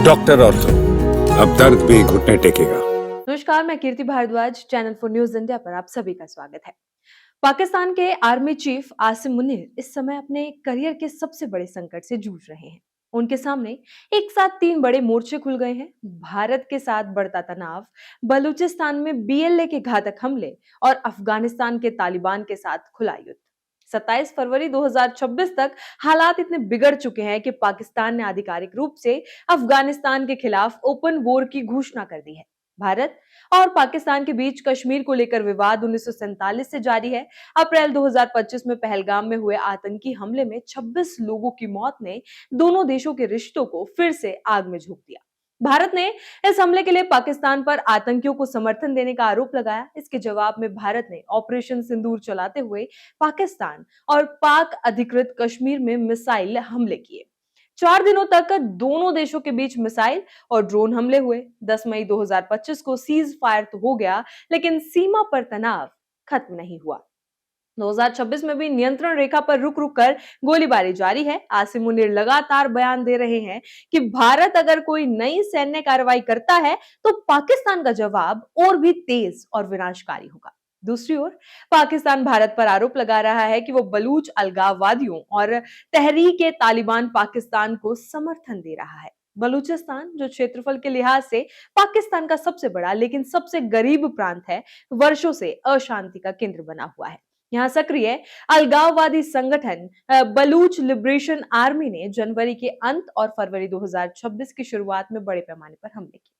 Doctor और तो अब दर्द भी घुटने टेकेगा। नमस्कार, मैं Kirti Bhardwaj, channel for news India पर आप सभी का स्वागत है। पाकिस्तान के आर्मी चीफ आसिम मुनीर इस समय अपने करियर के सबसे बड़े संकट से जूझ रहे हैं। उनके सामने एक साथ तीन बड़े मोर्चे खुल गए हैं। भारत के साथ बढ़ता तनाव, बलूचिस्तान में बीएलए के घातक हमले और अफगानिस्तान के तालिबान के साथ खुला युद्ध। 27 फरवरी 2026 तक हालात इतने बिगड़ चुके हैं कि पाकिस्तान ने आधिकारिक रूप से अफगानिस्तान के खिलाफ ओपन वॉर की घोषणा कर दी है। भारत और पाकिस्तान के बीच कश्मीर को लेकर विवाद 1947 से जारी है। अप्रैल 2025 में पहलगाम में हुए आतंकी हमले में 26 लोगों की मौत ने दोनों देशों के रिश्तों को फिर से आग में झोंक दिया। भारत ने इस हमले के लिए पाकिस्तान पर आतंकियों को समर्थन देने का आरोप लगाया। इसके जवाब में भारत ने ऑपरेशन सिंदूर चलाते हुए पाकिस्तान और पाक अधिकृत कश्मीर में मिसाइल हमले किए। 4 दिनों तक दोनों देशों के बीच मिसाइल और ड्रोन हमले हुए। 10 मई 2025 को सीज फायर तो हो गया, लेकिन सीमा पर तनाव खत्म नहीं हुआ। 2026 में भी नियंत्रण रेखा पर रुक रुक कर गोलीबारी जारी है। आसिम मुनीर लगातार बयान दे रहे हैं कि भारत अगर कोई नई सैन्य कार्रवाई करता है तो पाकिस्तान का जवाब और भी तेज और विनाशकारी होगा। दूसरी ओर पाकिस्तान भारत पर आरोप लगा रहा है कि वो बलूच अलगाववादियों और तहरीक तालिबान पाकिस्तान को समर्थन दे रहा है। बलूचिस्तान, जो क्षेत्रफल के लिहाज से पाकिस्तान का सबसे बड़ा लेकिन सबसे गरीब प्रांत है, वर्षों से अशांति का केंद्र बना हुआ है। यहाँ सक्रिय अलगाववादी संगठन बलूच लिबरेशन आर्मी ने जनवरी के अंत और फरवरी 2026 की शुरुआत में बड़े पैमाने पर हमले किए।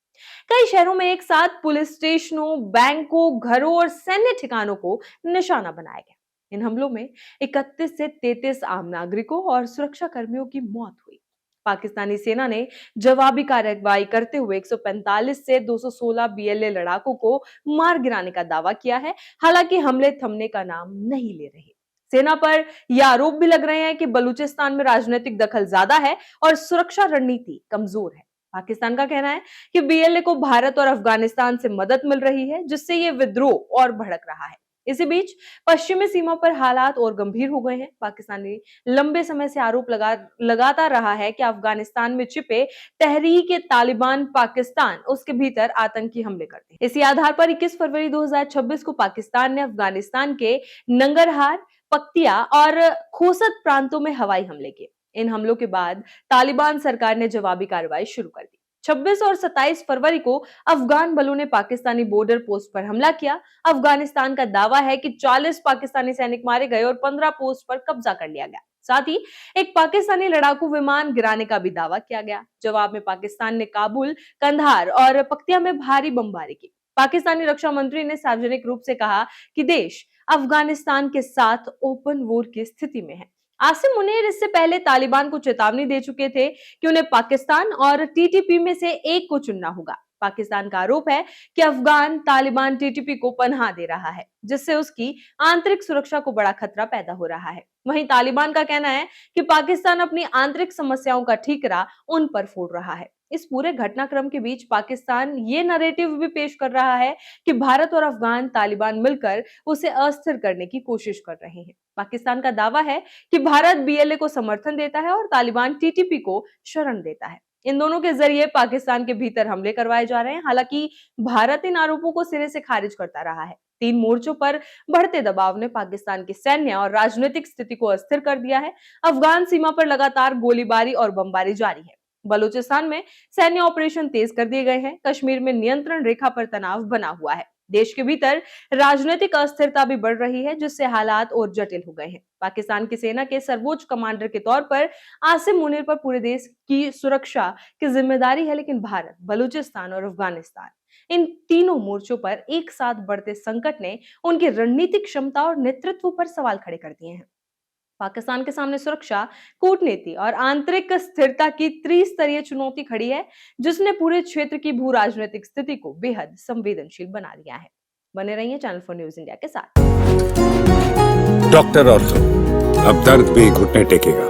कई शहरों में एक साथ पुलिस स्टेशनों, बैंकों, घरों और सैन्य ठिकानों को निशाना बनाया गया। इन हमलों में 31 से 33 आम नागरिकों और सुरक्षा कर्मियों की मौत हुई। पाकिस्तानी सेना ने जवाबी कार्रवाई करते हुए 145 से 216 बीएलए लड़ाकों को मार गिराने का दावा किया है। हालांकि हमले थमने का नाम नहीं ले रहे। सेना पर यह आरोप भी लग रहे हैं कि बलूचिस्तान में राजनीतिक दखल ज्यादा है और सुरक्षा रणनीति कमजोर है। पाकिस्तान का कहना है कि बीएलए को भारत और अफगानिस्तान से मदद मिल रही है, जिससे ये विद्रोह और भड़क रहा है। इसी बीच पश्चिमी सीमा पर हालात और गंभीर हो गए हैं। पाकिस्तानी लंबे समय से आरोप लगाता रहा है कि अफगानिस्तान में छिपे तहरीक तालिबान पाकिस्तान उसके भीतर आतंकी हमले करते हैं। इसी आधार पर 21 फरवरी 2026 को पाकिस्तान ने अफगानिस्तान के नंगरहार, पक्तिया और खोसत प्रांतों में हवाई हमले किए। इन हमलों के बाद तालिबान सरकार ने जवाबी कार्रवाई शुरू कर दी। 26 और 27 फरवरी को अफगान बलों ने पाकिस्तानी बॉर्डर पोस्ट पर हमला किया। अफगानिस्तान का दावा है कि 40 पाकिस्तानी सैनिक मारे गए और 15 पोस्ट पर कब्जा कर लिया गया। साथ ही एक पाकिस्तानी लड़ाकू विमान गिराने का भी दावा किया गया। जवाब में पाकिस्तान ने काबुल, कंधार और पक्तिया में भारी बमबारी की। पाकिस्तानी रक्षा मंत्री ने सार्वजनिक रूप से कहा कि देश अफगानिस्तान के साथ ओपन वॉर की स्थिति में है। आसिम मुनीर इससे पहले तालिबान को चेतावनी दे चुके थे कि उन्हें पाकिस्तान और टीटीपी में से एक को चुनना होगा। पाकिस्तान का आरोप है कि अफगान तालिबान टीटीपी को पनाह दे रहा है, जिससे उसकी आंतरिक सुरक्षा को बड़ा खतरा पैदा हो रहा है। वहीं तालिबान का कहना है कि पाकिस्तान अपनी आंतरिक समस्याओं का ठीकरा उन पर फोड़ रहा है। इस पूरे घटनाक्रम के बीच पाकिस्तान ये नैरेटिव भी पेश कर रहा है कि भारत और अफगान तालिबान मिलकर उसे अस्थिर करने की कोशिश कर रहे हैं। पाकिस्तान का दावा है कि भारत बीएलए को समर्थन देता है और तालिबान टीटीपी को शरण देता है। इन दोनों के जरिए पाकिस्तान के भीतर हमले करवाए जा रहे हैं। हालांकि भारत इन आरोपों को सिरे से खारिज करता रहा है। 3 मोर्चों पर बढ़ते दबाव ने पाकिस्तान की सैन्य और राजनीतिक स्थिति को अस्थिर कर दिया है। अफगान सीमा पर लगातार गोलीबारी और बमबारी जारी है। बलूचिस्तान में सैन्य ऑपरेशन तेज कर दिए गए हैं। कश्मीर में नियंत्रण रेखा पर तनाव बना हुआ है। देश के भीतर राजनीतिक अस्थिरता भी बढ़ रही है, जिससे हालात और जटिल हो गए हैं। पाकिस्तान की सेना के सर्वोच्च कमांडर के तौर पर आसिम मुनीर पर पूरे देश की सुरक्षा की जिम्मेदारी है, लेकिन भारत, बलूचिस्तान और अफगानिस्तान, इन तीनों मोर्चों पर एक साथ बढ़ते संकट ने उनकी रणनीतिक क्षमता और नेतृत्व पर सवाल खड़े कर दिए हैं। पाकिस्तान के सामने सुरक्षा, कूटनीति और आंतरिक स्थिरता की त्रिस्तरीय चुनौती खड़ी है, जिसने पूरे क्षेत्र की भू राजनीतिक स्थिति को बेहद संवेदनशील बना दिया है। बने रहिए चैनल फॉर न्यूज इंडिया के साथ। डॉक्टर और तो अब दर्द भी घुटने टेकेगा।